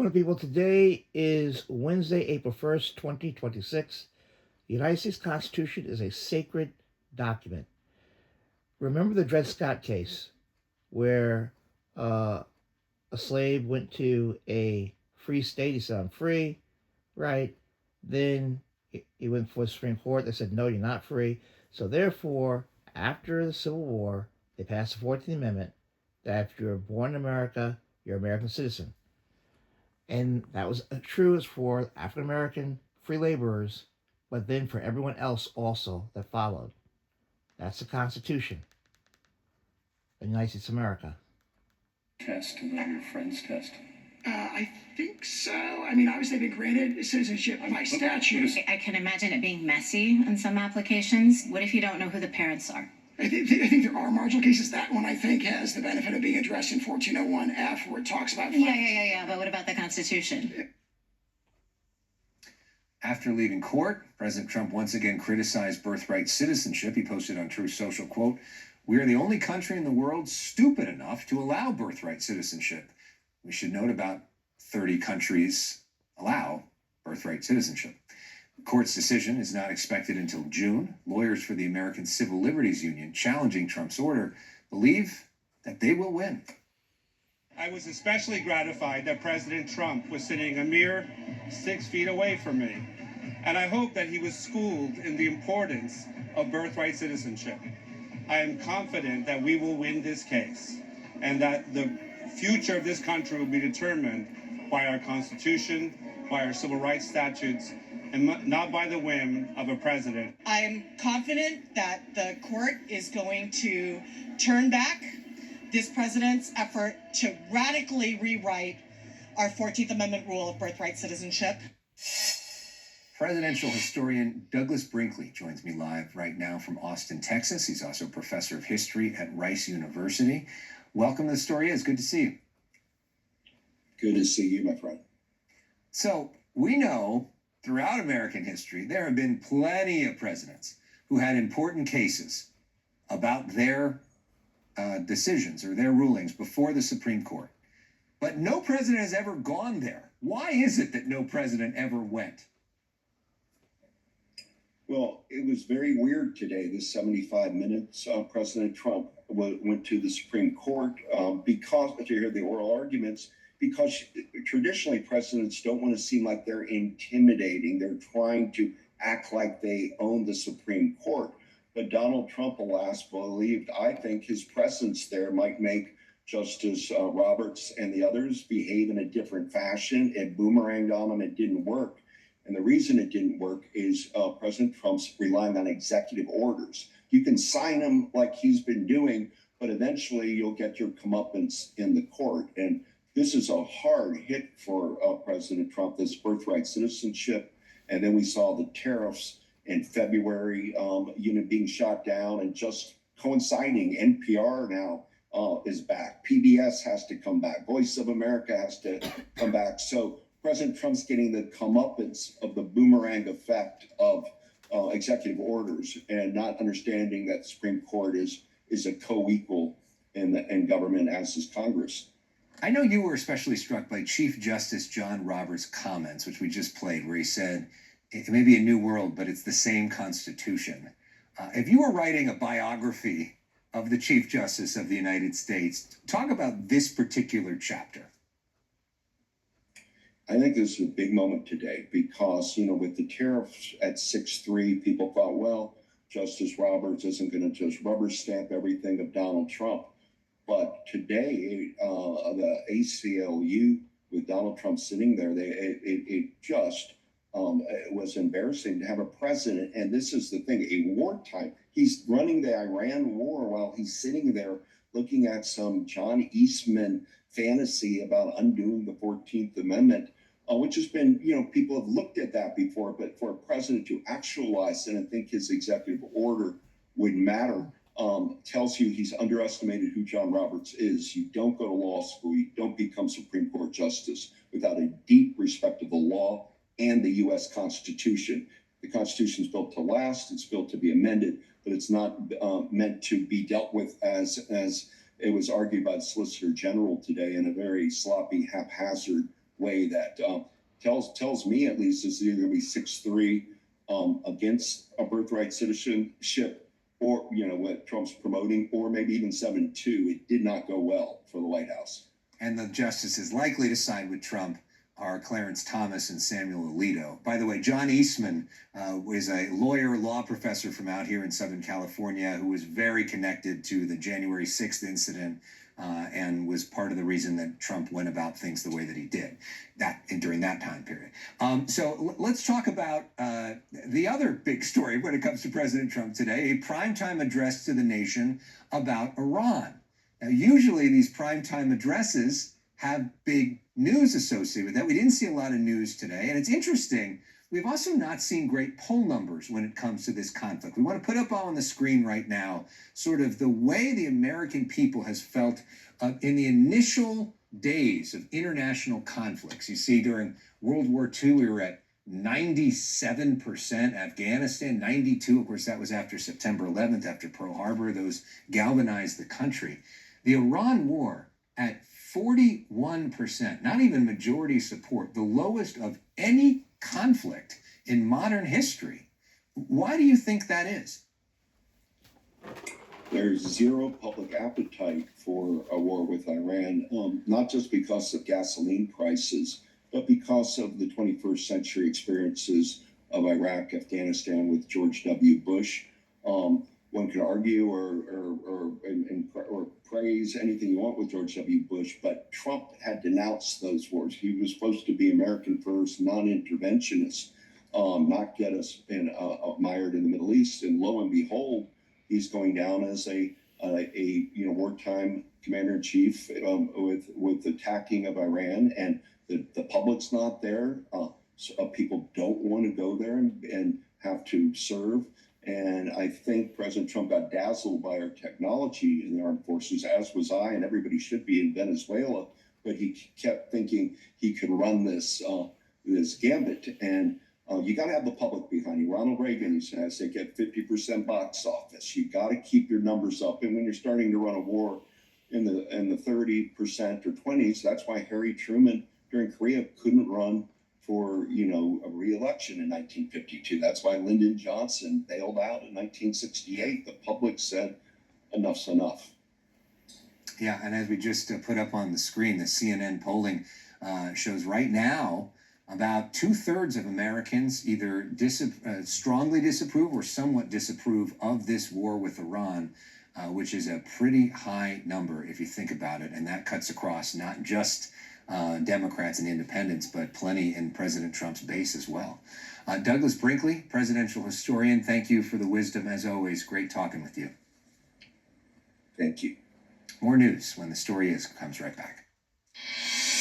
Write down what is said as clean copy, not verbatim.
morning, people. Today is Wednesday, April 1st, 2026. The United States Constitution is a sacred document. Remember the Dred Scott case where uh, a slave went to a free state. He said, I'm free, right? Then he went for the Supreme Court. They said, no, you're not free. So, therefore, after the Civil War, they passed the 14th Amendment that if you're born in America, you're an American citizen. And that was true as for African American free laborers, but then for everyone else also that followed. That's the Constitution of the United States of America. Test and let your friends test. I think so. I mean, obviously they've been granted citizenship by statute. I can imagine it being messy in some applications. What if you don't know who the parents are? I think there are marginal cases. That one, I think, has the benefit of being addressed in 1401F, where it talks about... Yeah. But what about the Constitution? After leaving court, President Trump once again criticized birthright citizenship. He posted on Truth Social, quote, "We are the only country in the world stupid enough to allow birthright citizenship." We should note about 30 countries allow birthright citizenship. The court's decision is not expected until June. Lawyers for the American Civil Liberties Union challenging Trump's order believe that they will win. I was especially gratified that President Trump was sitting a mere 6 feet away from me. And I hope that he was schooled in the importance of birthright citizenship. I am confident that we will win this case and that the future of this country will be determined by our Constitution, by our civil rights statutes, and not by the whim of a president. I am confident that the court is going to turn back this president's effort to radically rewrite our 14th Amendment rule of birthright citizenship. Presidential historian Douglas Brinkley joins me live right now from Austin, Texas. He's also a professor of history at Rice University. Welcome to The Story Is. Good to see you. Good to see you, my friend. So we know throughout American history, there have been plenty of presidents who had important cases about their decisions or their rulings before the Supreme Court. But no president has ever gone there. Why is it that no president ever went? Well, it was very weird today, this 75 minutes. President Trump went to the Supreme Court because, to hear the oral arguments, because traditionally presidents don't want to seem like they're intimidating. They're trying to act like they own the Supreme Court. But Donald Trump, alas, believed, I think, his presence there might make Justice Roberts and the others behave in a different fashion. It boomeranged on him. It didn't work. And the reason it didn't work is President Trump's relying on executive orders. You can sign them like he's been doing, but eventually you'll get your comeuppance in the court. And this is a hard hit for President Trump, this birthright citizenship. And then we saw the tariffs in February, being shot down, and just coinciding, NPR now is back. PBS has to come back. Voice of America has to come back. So President Trump's getting the comeuppance of the boomerang effect of executive orders, and not understanding that the Supreme Court is a co-equal in government, as is Congress. I know you were especially struck by Chief Justice John Roberts' comments, which we just played, where he said, it may be a new world, but it's the same Constitution. If you were writing a biography of the Chief Justice of the United States, talk about this particular chapter. I think this is a big moment today because, with the tariffs at 6-3, people thought, well, Justice Roberts isn't going to just rubber stamp everything of Donald Trump. But today, the ACLU, with Donald Trump sitting there, it was embarrassing to have a president. And this is the thing, a wartime. He's running the Iran war while he's sitting there looking at some John Eastman fantasy about undoing the 14th Amendment, which has been, people have looked at that before. But for a president to actualize it and think his executive order would matter, tells you he's underestimated who John Roberts is. You don't go to law school. You don't become Supreme Court justice without a deep respect of the law and the U.S. Constitution. The Constitution is built to last. It's built to be amended, but it's not meant to be dealt with as it was argued by the Solicitor General today in a very sloppy, haphazard way that tells me at least it's either going to be 6-3 against a birthright citizenship, or what Trump's promoting, or maybe even 7-2. It did not go well for the White House. And the justices likely to side with Trump are Clarence Thomas and Samuel Alito. By the way, John Eastman is a lawyer, law professor from out here in Southern California who was very connected to the January 6th incident and was part of the reason that Trump went about things the way that he did during that time period. So let's talk about the other big story when it comes to President Trump today, a primetime address to the nation about Iran. Now, usually these primetime addresses have big news associated with that. We didn't see a lot of news today. And it's interesting, we've also not seen great poll numbers when it comes to this conflict. We want to put up on the screen right now sort of the way the American people has felt in the initial days of international conflicts. You see, during World War II, we were at 97%, Afghanistan, 92%. Of course, that was after September 11th, after Pearl Harbor. Those galvanized the country. The Iran war at 41%, not even majority support, the lowest of any conflict in modern history. Why do you think that is? There's zero public appetite for a war with Iran, not just because of gasoline prices, but because of the 21st century experiences of Iraq, Afghanistan with George W. Bush. One could argue or praise anything you want with George W. Bush, but Trump had denounced those wars. He was supposed to be American first, non-interventionist, not get us mired in the Middle East. And lo and behold, he's going down as a wartime commander in chief with the attacking of Iran, and the public's not there. So people don't want to go there and have to serve. And I think President Trump got dazzled by our technology in the armed forces, as was I, and everybody should be in Venezuela. But he kept thinking he could run this gambit. And you got to have the public behind you. Ronald Reagan says they get 50% box office. You got to keep your numbers up. And when you're starting to run a war in the 30% or 20s, that's why Harry Truman during Korea couldn't run for a re-election in 1952. That's why Lyndon Johnson bailed out in 1968. The public said enough's enough. Yeah, and as we just put up on the screen, the CNN polling shows right now about 2/3 of Americans either strongly disapprove or somewhat disapprove of this war with Iran, which is a pretty high number if you think about it. And that cuts across not just Democrats and independents, but plenty in President Trump's base as well. Douglas Brinkley, presidential historian, thank you for the wisdom as always. Great talking with you. Thank you. More news when The Story Is comes right back.